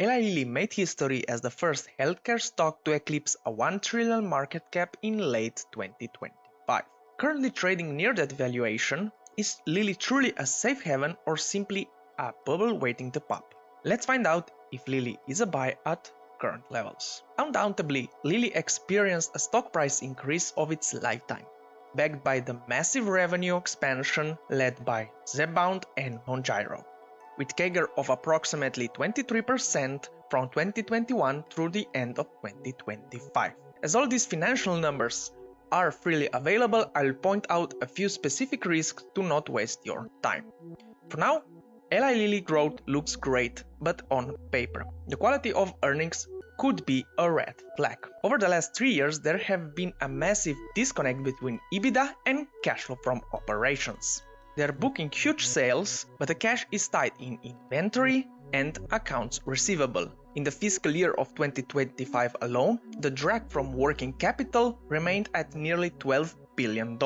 Eli Lilly made history as the first healthcare stock to eclipse a 1 trillion market cap in late 2025. Currently trading near that valuation, is Lilly truly a safe haven or simply a bubble waiting to pop? Let's find out if Lilly is a buy at current levels. Undoubtedly, Lilly experienced a stock price increase of its lifetime, backed by the massive revenue expansion led by Zepbound and Mounjaro, with CAGR of approximately 23% from 2021 through the end of 2025. As all these financial numbers are freely available, I'll point out a few specific risks to not waste your time. For now, Eli Lilly growth looks great, but on paper, the quality of earnings could be a red flag. Over the last 3 years, there have been a massive disconnect between EBITDA and cash flow from operations. They are booking huge sales, but the cash is tied in inventory and accounts receivable. In the fiscal year of 2025 alone, the drag from working capital remained at nearly $12 billion.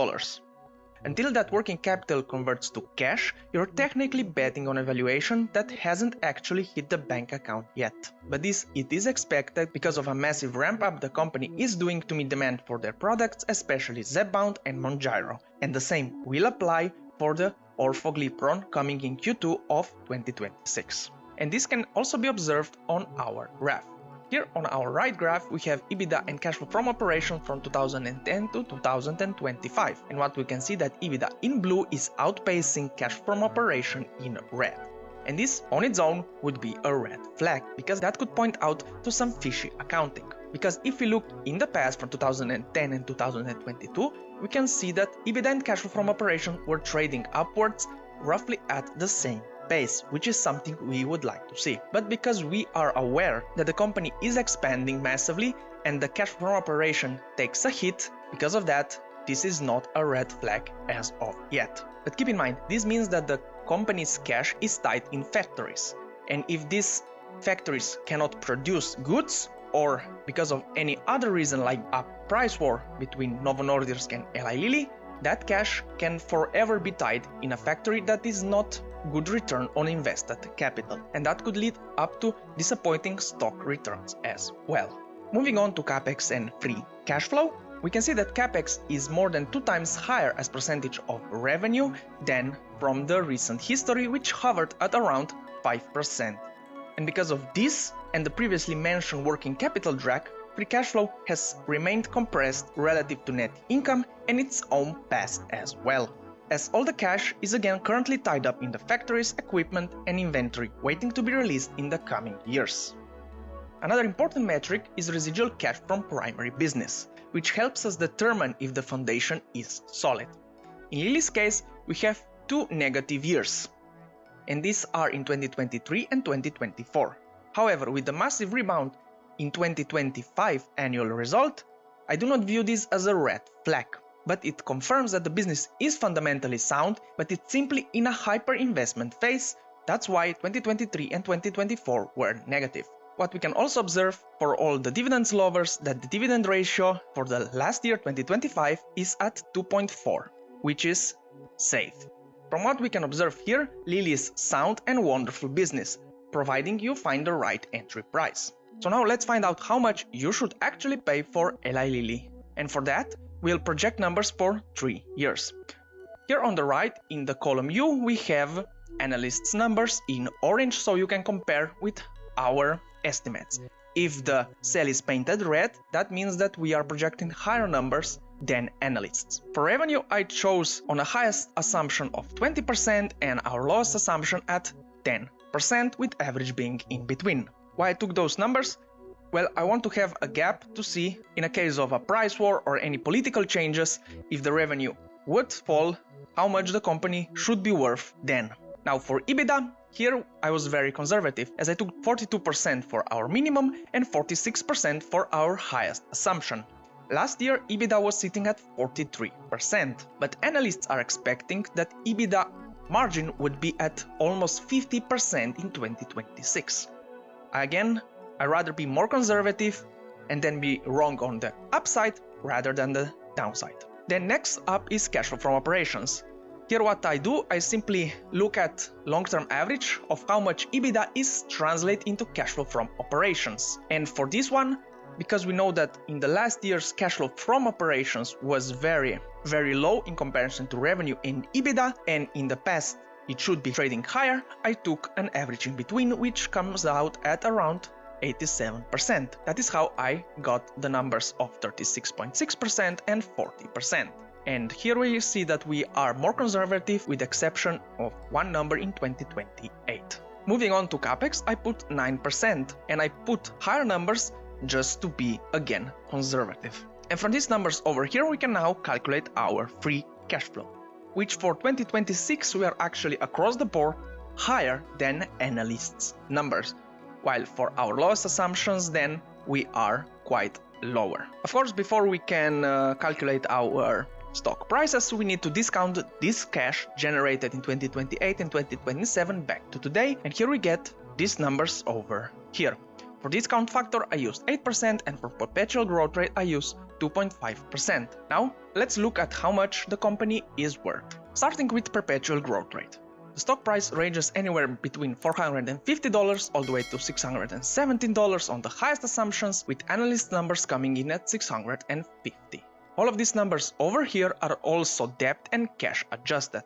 Until that working capital converts to cash, you're technically betting on a valuation that hasn't actually hit the bank account yet. But it is expected because of a massive ramp up the company is doing to meet demand for their products, especially Zepbound and Mounjaro, and the same will apply for the orforglipron coming in Q2 of 2026. And this can also be observed on our graph. Here on our right graph, we have EBITDA and cash flow from operation from 2010 to 2025. And what we can see that EBITDA in blue is outpacing cash from operation in red. And this on its own would be a red flag, because that could point out to some fishy accounting. Because if we look in the past from 2010 and 2022, we can see that EBITDA and cash flow from operation were trading upwards roughly at the same pace, which is something we would like to see. But because we are aware that the company is expanding massively and the cash from operation takes a hit, because of that, this is not a red flag as of yet. But keep in mind, this means that the company's cash is tied in factories. And if these factories cannot produce goods, or because of any other reason like a price war between Novo Nordisk and Eli Lilly, that cash can forever be tied in a factory that is not good return on invested capital, and that could lead up to disappointing stock returns as well. Moving on to capex and free cash flow, we can see that capex is more than 2 times higher as percentage of revenue than from the recent history, which hovered at around 5%. And because of this and the previously mentioned working capital drag, free cash flow has remained compressed relative to net income and its own past as well, as all the cash is again currently tied up in the factories, equipment and inventory waiting to be released in the coming years. Another important metric is residual cash from primary business, which helps us determine if the foundation is solid. In Lilly's case, we have 2 negative years, and these are in 2023 and 2024. However, with the massive rebound in 2025 annual result, I do not view this as a red flag, but it confirms that the business is fundamentally sound, but it's simply in a hyper-investment phase. That's why 2023 and 2024 were negative. What we can also observe for all the dividends lovers, that the dividend ratio for the last year 2025 is at 2.4, which is safe. From what we can observe here, Lilly is sound and wonderful business, providing you find the right entry price. So now let's find out how much you should actually pay for Eli Lilly. And for that, we'll project numbers for 3 years. Here on the right, in the column U, we have analysts' numbers in orange, so you can compare with our estimates. If the cell is painted red, that means that we are projecting higher numbers than analysts. For revenue, I chose on a highest assumption of 20% and our lowest assumption at 10%, with average being in between. Why I took those numbers? Well, I want to have a gap to see, in a case of a price war or any political changes, if the revenue would fall, how much the company should be worth then. Now for EBITDA, here I was very conservative, as I took 42% for our minimum and 46% for our highest assumption. Last year, EBITDA was sitting at 43%, but analysts are expecting that EBITDA margin would be at almost 50% in 2026. Again, I'd rather be more conservative and then be wrong on the upside rather than the downside. Then next up is cash flow from operations. Here what I do, I simply look at long-term average of how much EBITDA is translated into cash flow from operations. And for this one, because we know that in the last year's cash flow from operations was very low in comparison to revenue and EBITDA, and in the past it should be trading higher, I took an average in between, which comes out at around 87%. That is how I got the numbers of 36.6% and 40%. And here we see that we are more conservative with the exception of one number in 2028. Moving on to capex, I put 9% and I put higher numbers just to be again conservative. And from these numbers over here we can now calculate our free cash flow, which for 2026 we are actually across the board higher than analysts' numbers, while for our lowest assumptions then we are quite lower. Of course, before we can calculate our stock prices, we need to discount this cash generated in 2028 and 2027 back to today, and here we get these numbers over here. For discount factor I used 8% and for perpetual growth rate I used 2.5%. Now let's look at how much the company is worth. Starting with perpetual growth rate. The stock price ranges anywhere between $450 all the way to $617 on the highest assumptions, with analyst numbers coming in at $650. All of these numbers over here are also debt and cash adjusted,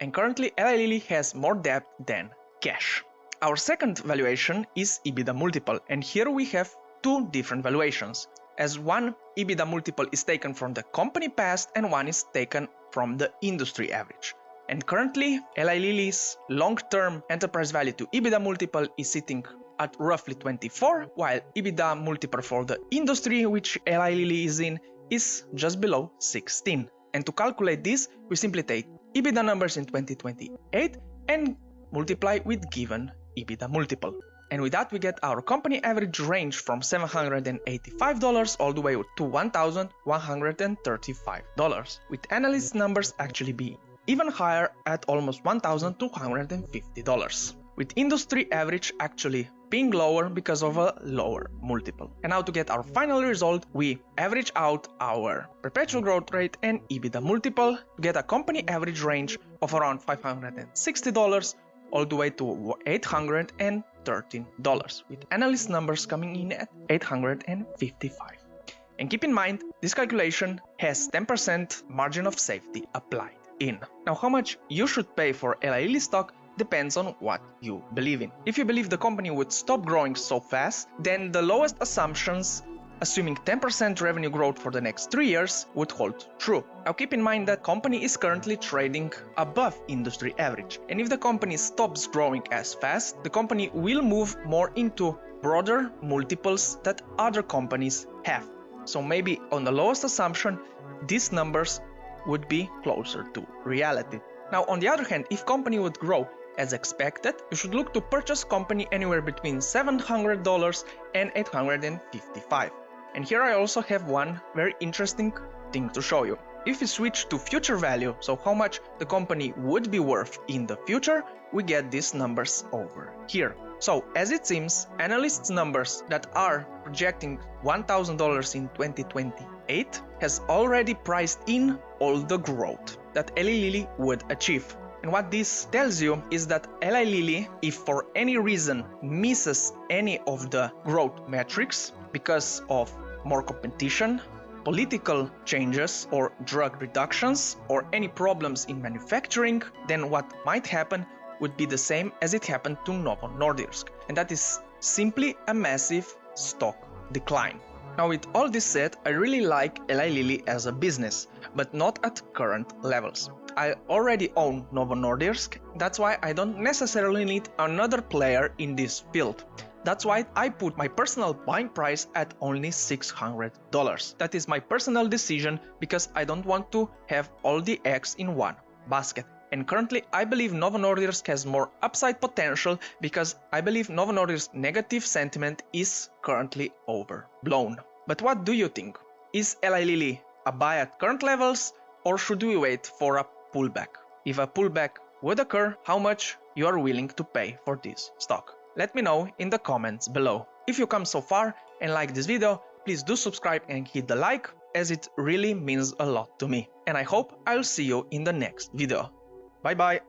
and currently Eli Lilly has more debt than cash. Our second valuation is EBITDA multiple, and here we have two different valuations, as one EBITDA multiple is taken from the company past and one is taken from the industry average. And currently Eli Lilly's long-term enterprise value to EBITDA multiple is sitting at roughly 24, while EBITDA multiple for the industry which Eli Lilly is in is just below 16. And to calculate this, we simply take EBITDA numbers in 2028 and multiply with given EBITDA multiple. And with that we get our company average range from $785 all the way to $1,135, with analyst numbers actually being even higher at almost $1,250, with industry average actually being lower because of a lower multiple. And now to get our final result, we average out our perpetual growth rate and EBITDA multiple to get a company average range of around $560 all the way to $813, with analyst numbers coming in at $855. And keep in mind, this calculation has 10% margin of safety applied in. Now, how much you should pay for Eli Lilly stock depends on what you believe in. If you believe the company would stop growing so fast, then the lowest assumptions, assuming 10% revenue growth for the next 3 years, would hold true. Now keep in mind that company is currently trading above industry average, and if the company stops growing as fast, the company will move more into broader multiples that other companies have. So maybe on the lowest assumption, these numbers would be closer to reality. Now on the other hand, if company would grow as expected, you should look to purchase company anywhere between $700 and $855. And here I also have one very interesting thing to show you. If we switch to future value, so how much the company would be worth in the future, we get these numbers over here. So as it seems, analysts' numbers that are projecting $1,000 in 2028 has already priced in all the growth that Eli Lilly would achieve. And what this tells you is that Eli Lilly, if for any reason misses any of the growth metrics because of more competition, political changes or drug reductions, or any problems in manufacturing, then what might happen would be the same as it happened to Novo Nordisk, and that is simply a massive stock decline. Now with all this said, I really like Eli Lilly as a business, but not at current levels. I already own Novo Nordisk, that's why I don't necessarily need another player in this field. That's why I put my personal buying price at only $600. That is my personal decision because I don't want to have all the eggs in one basket. And currently I believe Novo Nordisk has more upside potential because I believe Novo Nordisk's negative sentiment is currently overblown. But what do you think? Is Eli Lilly a buy at current levels, or should we wait for a pullback? If a pullback would occur, how much you are willing to pay for this stock? Let me know in the comments below. If you come so far and like this video, please do subscribe and hit the like, as it really means a lot to me. And I hope I'll see you in the next video. Bye bye.